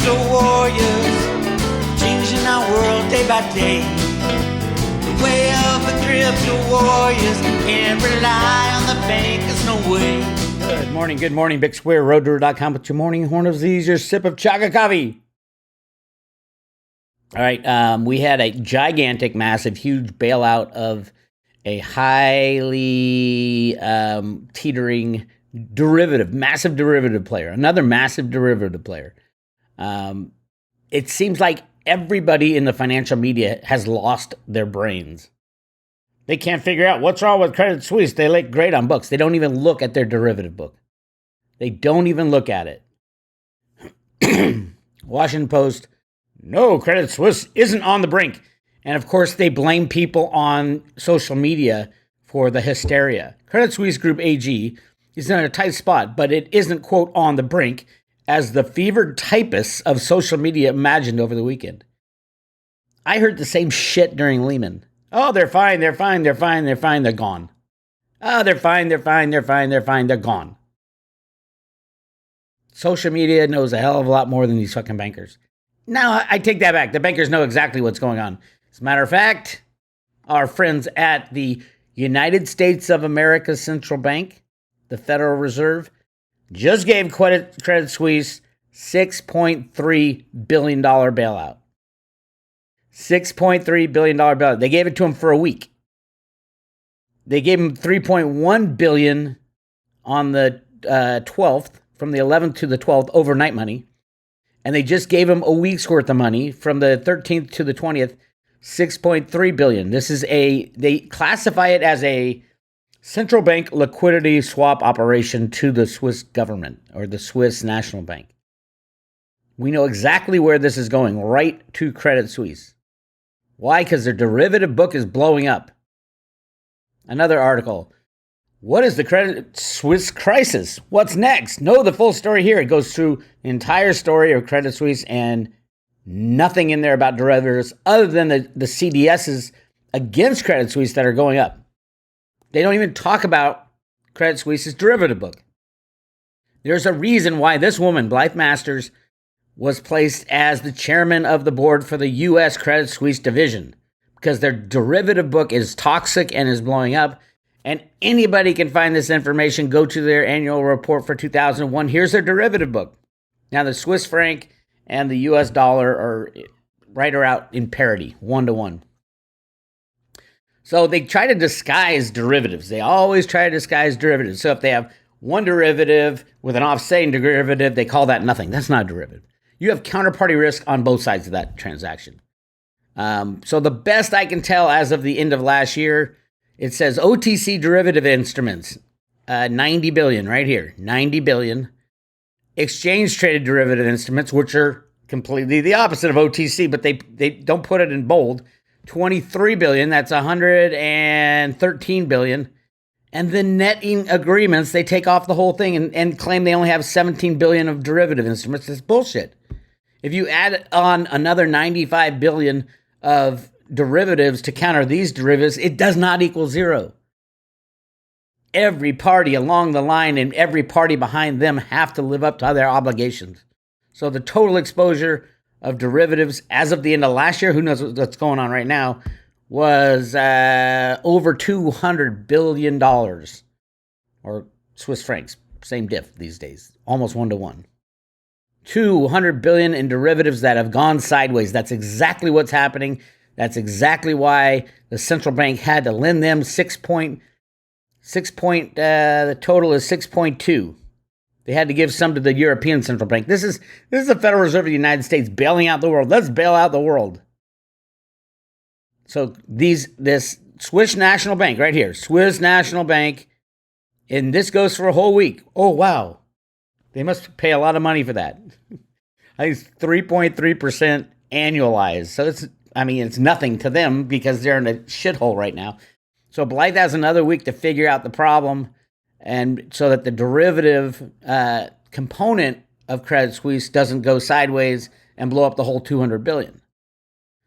crypto warriors, changing our world day by day. The way of the crypto warriors, can't rely on the bankers, no way. Good morning, Bix Weir, roadtour.com with your morning horn of Z's, your sip of chocolate coffee. All right, we had a gigantic, massive, huge bailout of a highly teetering massive derivative player, another massive derivative player. It seems like everybody in the financial media has lost their brains. They can't figure out what's wrong with Credit Suisse. They look great on books. They don't even look at their derivative book. They don't even look at it. Washington Post, no, Credit Suisse isn't on the brink. And of course, they blame people on social media for the hysteria. Credit Suisse Group AG is in a tight spot, but it isn't, quote, on the brink, as the fevered typists of social media imagined over the weekend. I heard the same shit during Lehman. Oh, they're fine, they're gone. Oh, they're fine, they're gone. Social media knows a hell of a lot more than these fucking bankers. Now, I take that back. The bankers know exactly what's going on. As a matter of fact, our friends at the United States of America Central Bank, the Federal Reserve, just gave Credit Suisse $6.3 billion bailout. $6.3 billion bailout. They gave it to him for a week. They gave him $3.1 billion on the 12th, from the 11th to the 12th, overnight money. And they just gave him a week's worth of money from the 13th to the 20th, $6.3 billion. They classify it as a central bank liquidity swap operation to the Swiss government or the Swiss National Bank. We know exactly where this is going, right to Credit Suisse. Why? Because their derivative book is blowing up. Another article. What is the Credit Suisse crisis? What's next? Know the full story here. It goes through the entire story of Credit Suisse and nothing in there about derivatives other than the CDSs against Credit Suisse that are going up. They don't even talk about Credit Suisse's derivative book. There's a reason why this woman, Blythe Masters, was placed as the chairman of the board for the US Credit Suisse division, because their derivative book is toxic and is blowing up. And anybody can find this information. Go to their annual report for 2001. Here's their derivative book. Now, the Swiss franc and the US dollar are right or out in parity, 1-to-1. So they try to disguise derivatives. They always try to disguise derivatives. So if they have one derivative with an offsetting derivative, they call that nothing. That's not a derivative. You have counterparty risk on both sides of that transaction. So the best I can tell as of the end of last year, it says OTC derivative instruments, 90 billion right here, 90 billion. Exchange traded derivative instruments, which are completely the opposite of OTC, but they don't put it in bold, 23 billion. That's 113 billion. And the netting agreements, they take off the whole thing and claim they only have 17 billion of derivative instruments. It's bullshit. If you add on another 95 billion of derivatives to counter these derivatives, it does not equal zero. Every party along the line and every party behind them have to live up to their obligations. So the total exposure of derivatives as of the end of last year, who knows what's going on right now, was over $200 billion, or Swiss francs, same diff these days, almost 1-to-1. 200 billion in derivatives that have gone sideways. That's exactly what's happening. That's exactly why the central bank had to lend them the total is 6.2. They had to give some to the European Central Bank. This is the Federal Reserve of the United States bailing out the world. Let's bail out the world. So this Swiss National Bank right here, Swiss National Bank, and this goes for a whole week. Oh, wow. They must pay a lot of money for that. I think it's 3.3% annualized. So it's nothing to them because they're in a shithole right now. So Blythe has another week to figure out the problem, and so that the derivative component of Credit Suisse doesn't go sideways and blow up the whole $200 billion.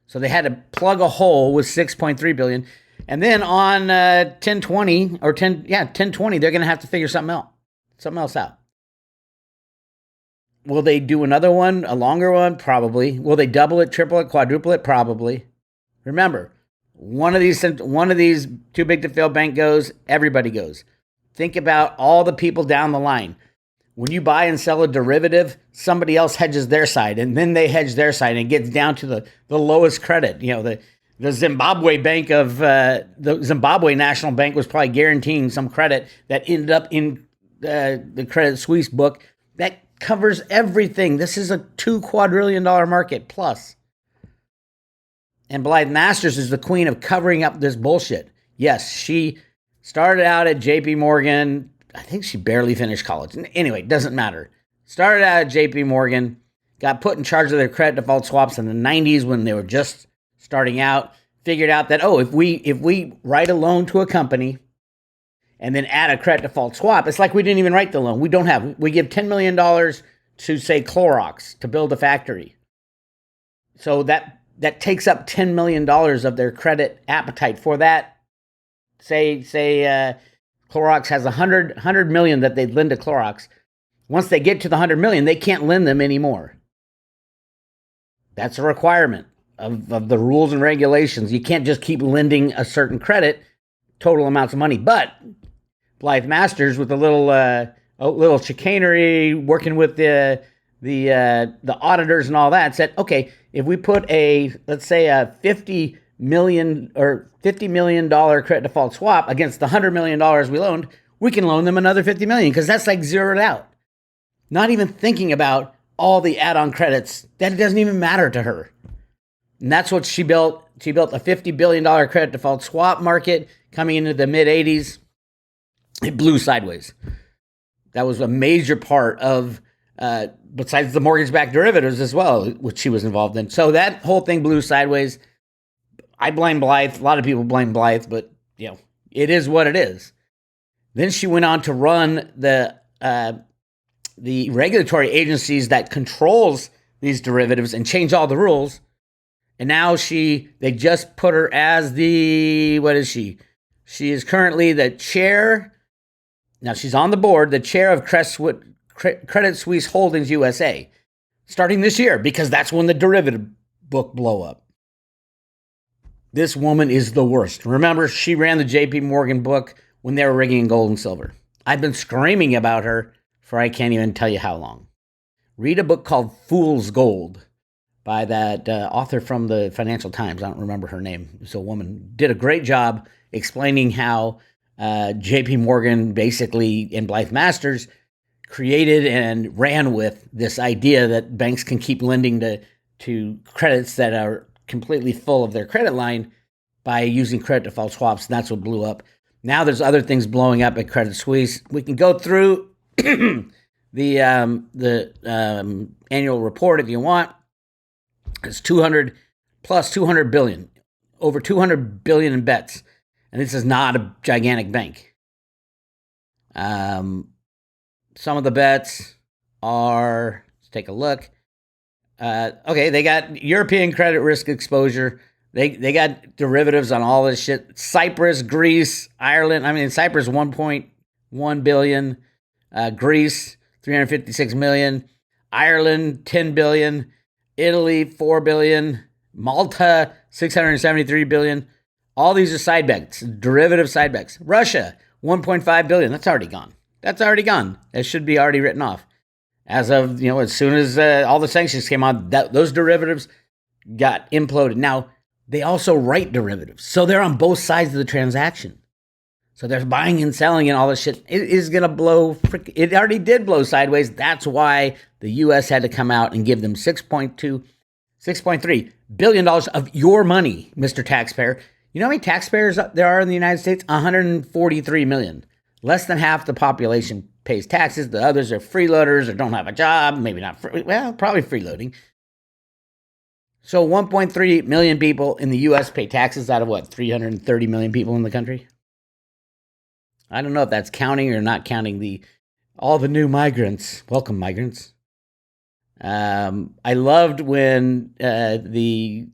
So they had to plug a hole with $6.3 billion. And then on 10/20, they're going to have to figure something else out. Will they do another one, a longer one? Probably. Will they double it, triple it, quadruple it? Probably. Remember, one of these too big to fail bank goes, everybody goes. Think about all the people down the line. When you buy and sell a derivative, somebody else hedges their side, and then they hedge their side, and it gets down to the lowest credit. The Zimbabwe bank of the Zimbabwe National Bank was probably guaranteeing some credit that ended up in the Credit Suisse book that covers everything. This is a $2 quadrillion market plus. And Blythe Masters is the queen of covering up this bullshit. Yes, she started out at JP Morgan. I think she barely finished college. Anyway, it doesn't matter. Started out at JP Morgan, got put in charge of their credit default swaps in the 90s when they were just starting out, figured out that, if we write a loan to a company and then add a credit default swap, it's like we didn't even write the loan. We give $10 million to, say, Clorox to build a factory. So that takes up $10 million of their credit appetite for that. Say Clorox has $100 million that they'd lend to Clorox. Once they get to the $100 million, they can't lend them anymore. That's a requirement of the rules and regulations. You can't just keep lending a certain credit, total amounts of money. But Blythe Masters, with a little chicanery, working with the auditors and all that, said, okay, if we put let's say a $50 million credit default swap against the $100 million we loaned, we can loan them another $50 million because that's like zeroed out. Not even thinking about all the add-on credits that it doesn't even matter to her. And that's what she built. She built a $50 billion credit default swap market coming into the mid-'80s. It blew sideways. That was a major part of, besides the mortgage-backed derivatives as well, which she was involved in. So that whole thing blew sideways. I blame Blythe. A lot of people blame Blythe, but it is what it is. Then she went on to run the regulatory agencies that controls these derivatives and change all the rules. And now they just put her as what is she? She is currently the chair. Now she's on the board, the chair of Credit Suisse Holdings USA, starting this year, because that's when the derivative book blow up. This woman is the worst. Remember, she ran the JP Morgan book when they were rigging gold and silver. I've been screaming about her for I can't even tell you how long. Read a book called Fool's Gold by that author from the Financial Times. I don't remember her name. It's a woman. Did a great job explaining how JP Morgan basically, and Blythe Masters, created and ran with this idea that banks can keep lending to credits that are completely full of their credit line by using credit default swaps. And that's what blew up. Now there's other things blowing up at Credit Suisse. We can go through the annual report if you want. It's 200 billion, over 200 billion in bets. And this is not a gigantic bank. Some of the bets are, let's take a look. Okay, they got European credit risk exposure. They got derivatives on all this shit. Cyprus, Greece, Ireland. I mean, Cyprus 1.1 billion. Greece 356 million. Ireland 10 billion. Italy 4 billion. Malta 673 billion. All these are side bets, derivative side bets. Russia 1.5 billion. That's already gone. That should be already written off. As of, as soon as all the sanctions came on, those derivatives got imploded. Now, they also write derivatives. So they're on both sides of the transaction. So they're buying and selling and all this shit. It is going to blow. It already did blow sideways. That's why the U.S. had to come out and give them $6.3 billion of your money, Mr. Taxpayer. You know how many taxpayers there are in the United States? 143 million. Less than half the population pays taxes. The others are freeloaders or don't have a job. Maybe not. Probably freeloading. So 1.3 million people in the U.S. pay taxes out of 330 million people in the country? I don't know if that's counting or not counting all the new migrants. Welcome, migrants. I loved when the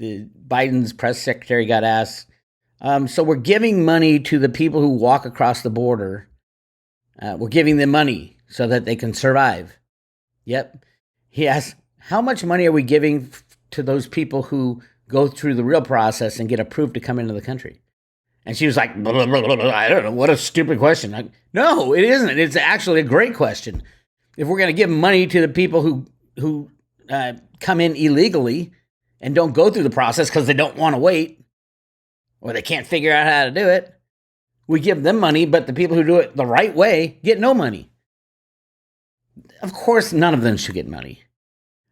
Biden's press secretary got asked, so we're giving money to the people who walk across the border. We're giving them money so that they can survive. Yep. He asked, how much money are we giving to those people who go through the real process and get approved to come into the country? And she was like, blah, blah, blah, blah, I don't know, what a stupid question. Like, no, it isn't. It's actually a great question. If we're going to give money to the people who come in illegally and don't go through the process because they don't want to wait or they can't figure out how to do it, we give them money, but the people who do it the right way get no money. Of course, none of them should get money.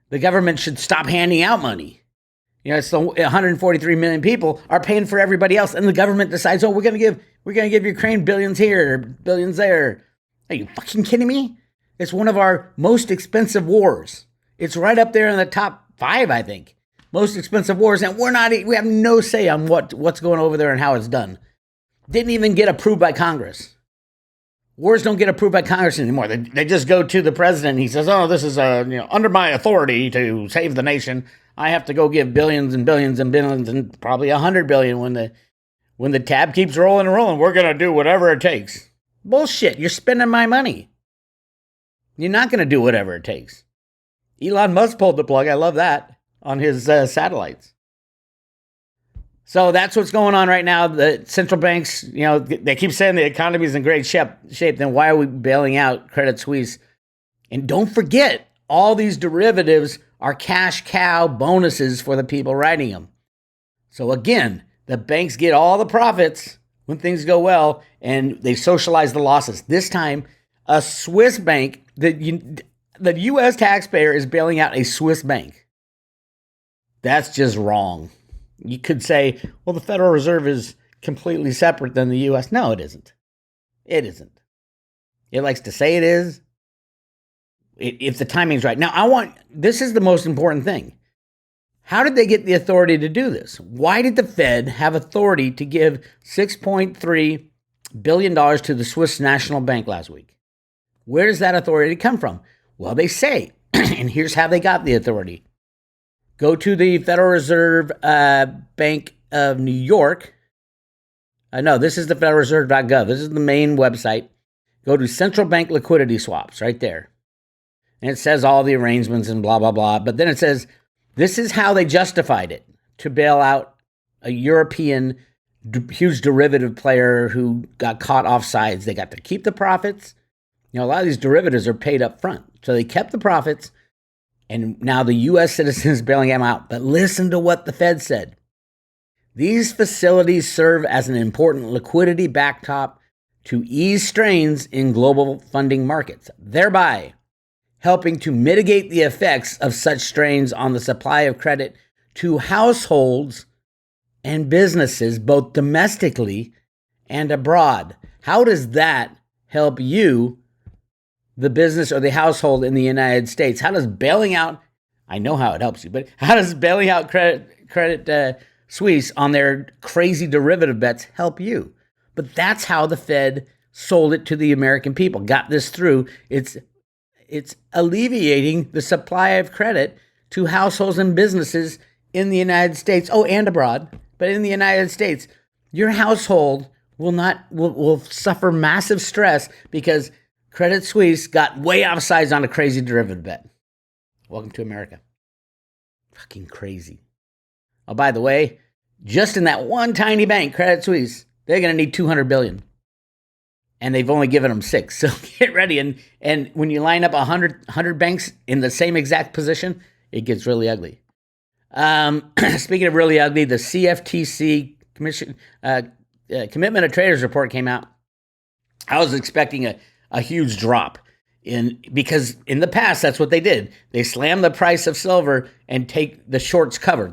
The government should stop handing out money. You know, it's the 143 million people are paying for everybody else, and the government decides, oh, we're gonna give Ukraine billions here, billions there. Are you fucking kidding me? It's one of our most expensive wars. It's right up there in the top 5, I think, most expensive wars, and we have no say on what's going over there and how it's done. Didn't even get approved by Congress. Wars don't get approved by Congress anymore. They just go to the president. And he says, "Oh, this is under my authority to save the nation. I have to go give billions and billions and billions and probably 100 billion when the tab keeps rolling and rolling. We're gonna do whatever it takes." Bullshit! You're spending my money. You're not gonna do whatever it takes. Elon Musk pulled the plug. I love that on his satellites. So that's what's going on right now. The central banks, they keep saying the economy is in great shape. Then why are we bailing out Credit Suisse? And don't forget, all these derivatives are cash cow bonuses for the people writing them. So again, the banks get all the profits when things go well, and they socialize the losses. This time, a Swiss bank, the US taxpayer is bailing out a Swiss bank. That's just wrong. You could say, well, the Federal Reserve is completely separate than the U.S. No, it isn't. It isn't. It likes to say it is, if the timing's right. Now, this is the most important thing. How did they get the authority to do this? Why did the Fed have authority to give $6.3 billion to the Swiss National Bank last week? Where does that authority come from? Well, they say, and here's how they got the authority. Go to the Federal Reserve Bank of New York. No, this is the federalreserve.gov. This is the main website. Go to central bank liquidity swaps right there. And it says all the arrangements and blah, blah, blah. But then it says, this is how they justified it to bail out a European huge derivative player who got caught offsides. They got to keep the profits. A lot of these derivatives are paid up front. So they kept the profits. And now the U.S. citizen is bailing them out. But listen to what the Fed said. These facilities serve as an important liquidity backstop to ease strains in global funding markets, thereby helping to mitigate the effects of such strains on the supply of credit to households and businesses, both domestically and abroad. How does that help you, the business or the household in the United States? How does bailing out, I know how it helps you, but how does bailing out Credit Suisse on their crazy derivative bets help you? But that's how the Fed sold it to the American people, got this through. It's alleviating the supply of credit to households and businesses in the United States, and abroad, but in the United States. Your household will suffer massive stress because Credit Suisse got way offsides on a crazy derivative bet. Welcome to America. Fucking crazy. Oh, by the way, just in that one tiny bank, Credit Suisse, they're going to need $200 billion. And they've only given them 6. So get ready. And when you line up 100 banks in the same exact position, it gets really ugly. Speaking of really ugly, the CFTC Commitment of Traders report came out. I was expecting a huge drop because in the past, that's what they did. They slammed the price of silver and take the shorts cover,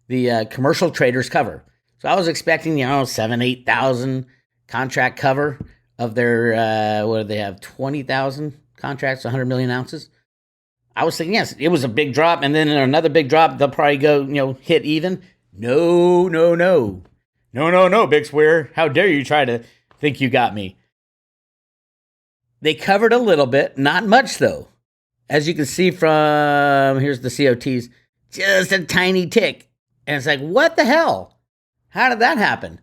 the commercial traders cover. So I was expecting, 7,000-8,000 contract cover of their, what do they have, 20,000 contracts, 100 million ounces. I was thinking, yes, it was a big drop, and then another big drop, they'll probably go, hit even. No, Bix Weir. How dare you try to think you got me? They covered a little bit, not much though. As you can see from, here's the COTs, just a tiny tick. And it's like, what the hell? How did that happen?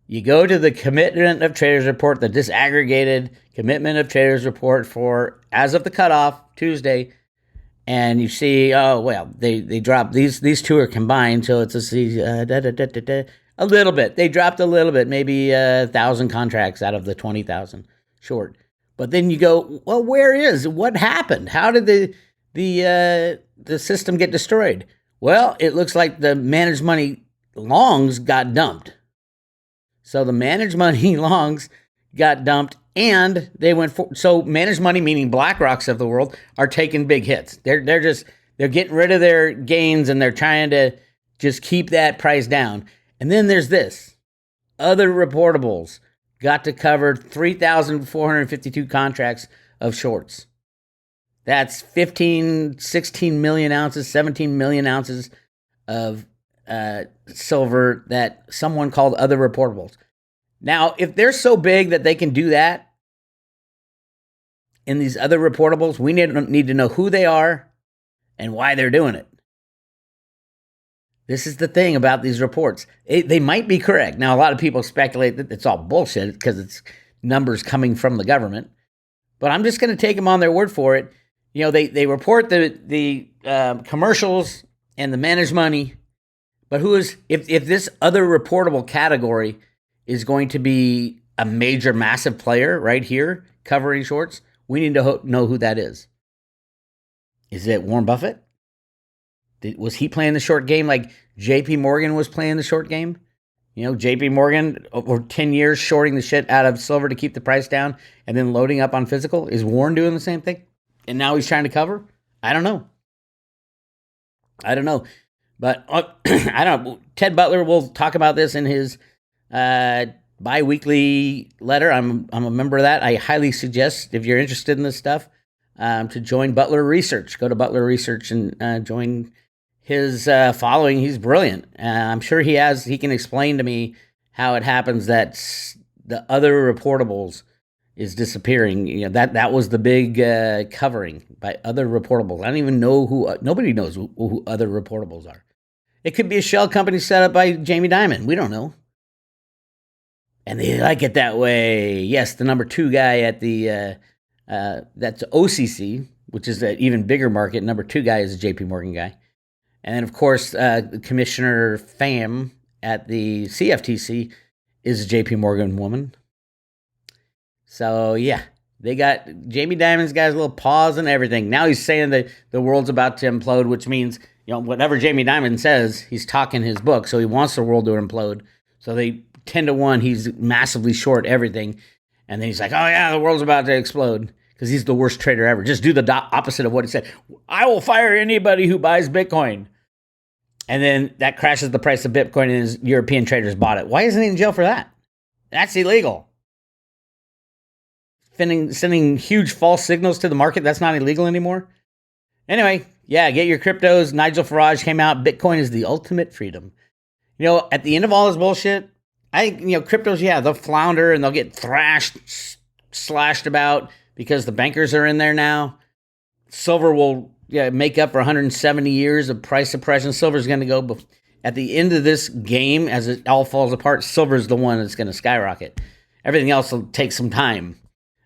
You go to the Commitment of Traders report, the disaggregated Commitment of Traders report for, as of the cutoff, Tuesday, and you see, oh well, they dropped these two are combined, so it's a little bit. They dropped a little bit, maybe 1,000 contracts out of the 20,000 short. But then you go, well, what happened? How did the system get destroyed? Well, it looks like the managed money longs got dumped. So the managed money longs got dumped, and they went for, so managed money, meaning BlackRocks of the world, are taking big hits. They're getting rid of their gains, and they're trying to just keep that price down. And then there's this. Other reportables got to cover 3,452 contracts of shorts. That's 15, 16 million ounces, 17 million ounces of silver that someone called other reportables. Now, if they're so big that they can do that in these other reportables, we need to know who they are and why they're doing it. This is the thing about these reports. They might be correct. Now, a lot of people speculate that it's all bullshit because it's numbers coming from the government. But I'm just going to take them on their word for it. You know, they report the commercials and the managed money. But if this other reportable category is going to be a major, massive player right here covering shorts, we need to know who that is. Is it Warren Buffett? Was he playing the short game like JP Morgan was playing the short game? You know, JP Morgan over 10 years shorting the shit out of silver to keep the price down and then loading up on physical. Is Warren doing the same thing? And now he's trying to cover? I don't know. But I don't know. Ted Butler will talk about this in his bi-weekly letter. I'm a member of that. I highly suggest, if you're interested in this stuff, to join Butler Research. Go to Butler Research and join his following. He's brilliant. I'm sure he can explain to me how it happens that the other reportables is disappearing. You know, that was the big covering by other reportables. I don't even know nobody knows who other reportables are. It could be a shell company set up by Jamie Dimon. We don't know. And they like it that way. Yes, the number 2 guy at the that's OCC, which is an even bigger market. Number 2 guy is a JP Morgan guy. And then, of course, Commissioner Pham at the CFTC is a JP Morgan woman. So, yeah, they got Jamie Dimon's got his little paws and everything. Now he's saying that the world's about to implode, which means, you know, whatever Jamie Dimon says, he's talking his book. So he wants the world to implode. So they 10-1, he's massively short everything. And then he's like, oh, yeah, the world's about to explode. Because he's the worst trader ever. Just do the opposite of what he said. I will fire anybody who buys Bitcoin. And then that crashes the price of Bitcoin and his European traders bought it. Why isn't he in jail for that? That's illegal. Sending huge false signals to the market, that's not illegal anymore. Anyway, yeah, get your cryptos. Nigel Farage came out. Bitcoin is the ultimate freedom. You know, at the end of all this bullshit, cryptos, yeah, they'll flounder and they'll get slashed about because the bankers are in there now. Silver will make up for 170 years of price suppression. Silver's going to go at the end of this game, as it all falls apart, silver's the one that's going to skyrocket. Everything else will take some time.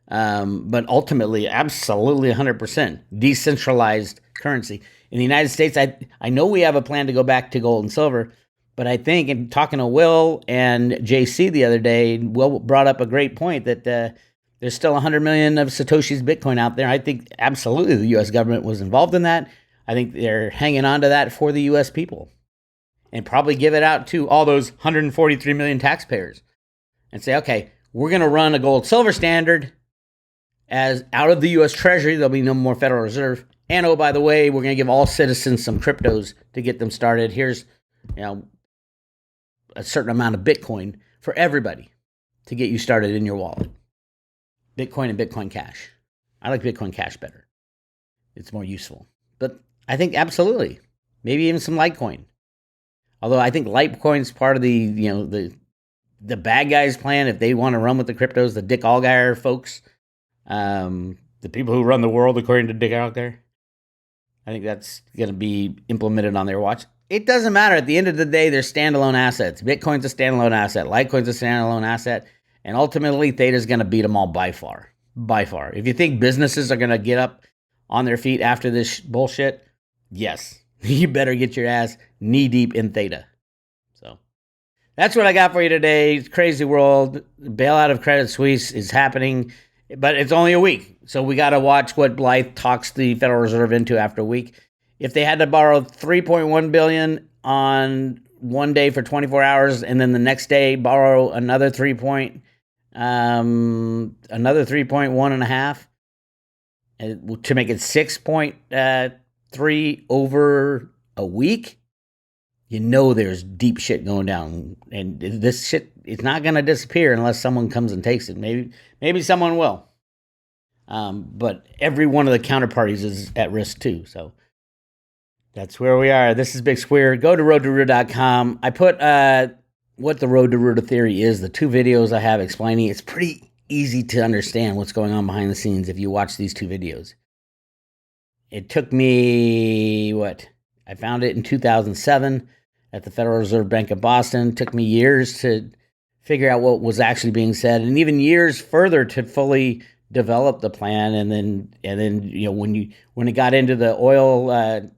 But ultimately, absolutely 100% decentralized currency. In the United States, I know we have a plan to go back to gold and silver, but I think in talking to Will and JC the other day, Will brought up a great point that there's still 100 million of Satoshi's Bitcoin out there. I think absolutely the U.S. government was involved in that. I think they're hanging on to that for the U.S. people and probably give it out to all those 143 million taxpayers and say, okay, we're going to run a gold silver standard as out of the U.S. Treasury. There'll be no more Federal Reserve. And oh, by the way, we're going to give all citizens some cryptos to get them started. Here's, a certain amount of Bitcoin for everybody to get you started in your wallet. Bitcoin and Bitcoin Cash. I like Bitcoin Cash better. It's more useful. But I think absolutely. Maybe even some Litecoin. Although I think Litecoin's part of the bad guys' plan if they want to run with the cryptos, the Dick Allgaier folks. The people who run the world, according to Dick Allgaier. I think that's going to be implemented on their watch. It doesn't matter. At the end of the day, they're standalone assets. Bitcoin's a standalone asset. Litecoin's a standalone asset. And ultimately, Theta's going to beat them all by far. By far. If you think businesses are going to get up on their feet after this bullshit, yes, you better get your ass knee deep in theta. So that's what I got for you today. It's crazy world. Bailout of Credit Suisse is happening, but it's only a week. So we got to watch what Blythe talks the Federal Reserve into after a week. If they had to borrow $3.1 billion on one day for 24 hours, and then the next day borrow another 3.1 and a half to make it 6.3 over a week, you know there's deep shit going down, and this shit is not going to disappear unless someone comes and takes it. Maybe someone will, but every one of the counterparties is at risk too. So that's where we are. This is Bix Weir. Go to roadtoruta.com. I put what the Road to Ruta theory is, the 2 videos I have explaining. It's pretty easy to understand what's going on behind the scenes if you watch these 2 videos. It took me, I found it in 2007 at the Federal Reserve Bank of Boston. It took me years to figure out what was actually being said, and even years further to fully develop the plan. And then when it got into the oil,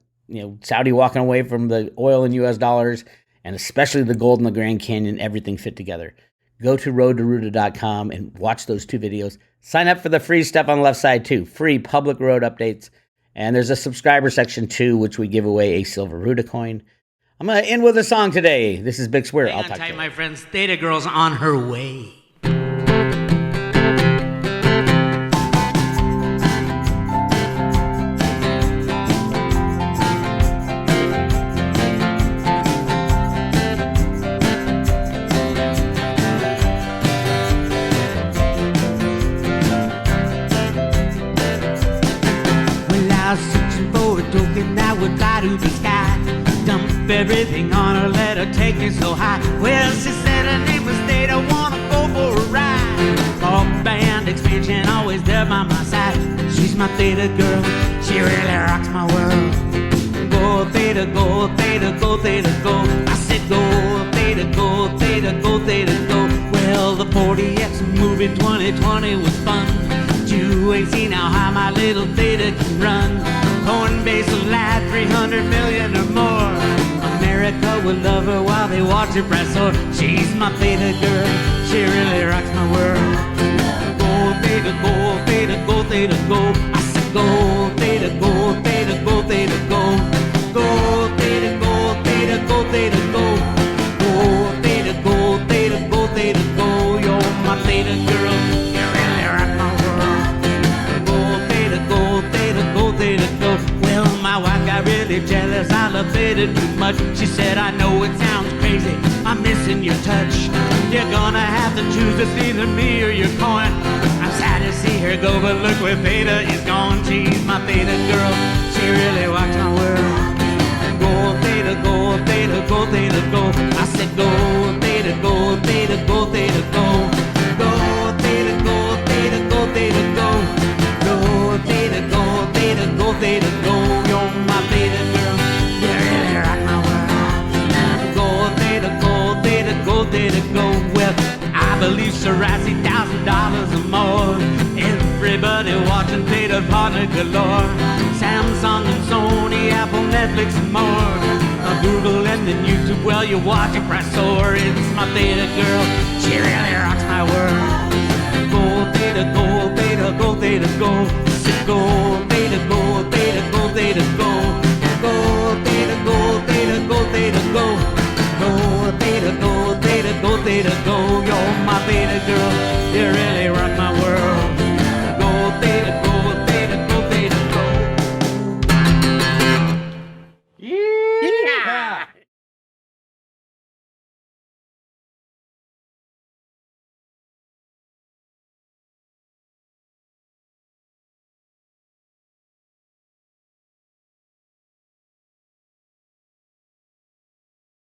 Saudi walking away from the oil in US dollars, and especially the gold in the Grand Canyon, everything fit together. Go to roadtoruta.com and watch those 2 videos. Sign up for the free stuff on the left side too. Free public road updates. And there's a subscriber section too, which we give away a silver Ruta coin. I'm going to end with a song today. This is Bix Weir. I'll talk to you. My friends, Theta Girl's on her way. To the sky, dump everything on her, let her take me so high. Well, she said her name was Theta, wanna go for a ride. Rock band expansion, always there by my side. She's my Theta girl, she really rocks my world. Go Theta, go Theta, go Theta, go. I said go Theta, go Theta, go Theta, go. Well, the 40X movie 2020 was fun. You ain't seen how high my little Theta can run. Coinbase will add 300 million or more. America will love her while they watch her price soar. She's my Theta girl, she really rocks my world. Go Theta, go Theta, go Theta, go. I said go Theta, go Theta, go Theta, go. Go Theta, go Theta, go Theta, go. Go Theta, go Theta, go Theta, go. You're my Theta girl, you really rock my world. Go Theta, go Theta, go Theta, go. Well, my wife got really jealous, I love Theta too much. She said, I know it sounds crazy, I'm missing your touch. You're gonna have to choose, it's either me or your coin. I'm sad to see her go, but look where Theta is gone. She's my Theta girl, she really rocks my world. Go Theta, go Theta, go Theta, go. I said go Theta, go Theta, go Theta, go. Go Theta, go Theta, go Theta, go. Go Theta, go Theta, go Theta, go. You're my Theta girl, you really rock my world. Go Theta, go Theta, go Theta, go. Well, I believe Sarasi $1,000 or more. Everybody watching Theta partner galore. Samsung and Sony, Apple, Netflix and more. Google and then YouTube, well you watch it price soar. It's my Theta girl, she really rocks my world. Go Theta, go Theta, go Theta, go. Go Theta, go Theta, go Theta, go. Go Theta, go Theta, go Theta, go. Go Theta, go Theta, go Theta, go. You're my Theta girl, you're in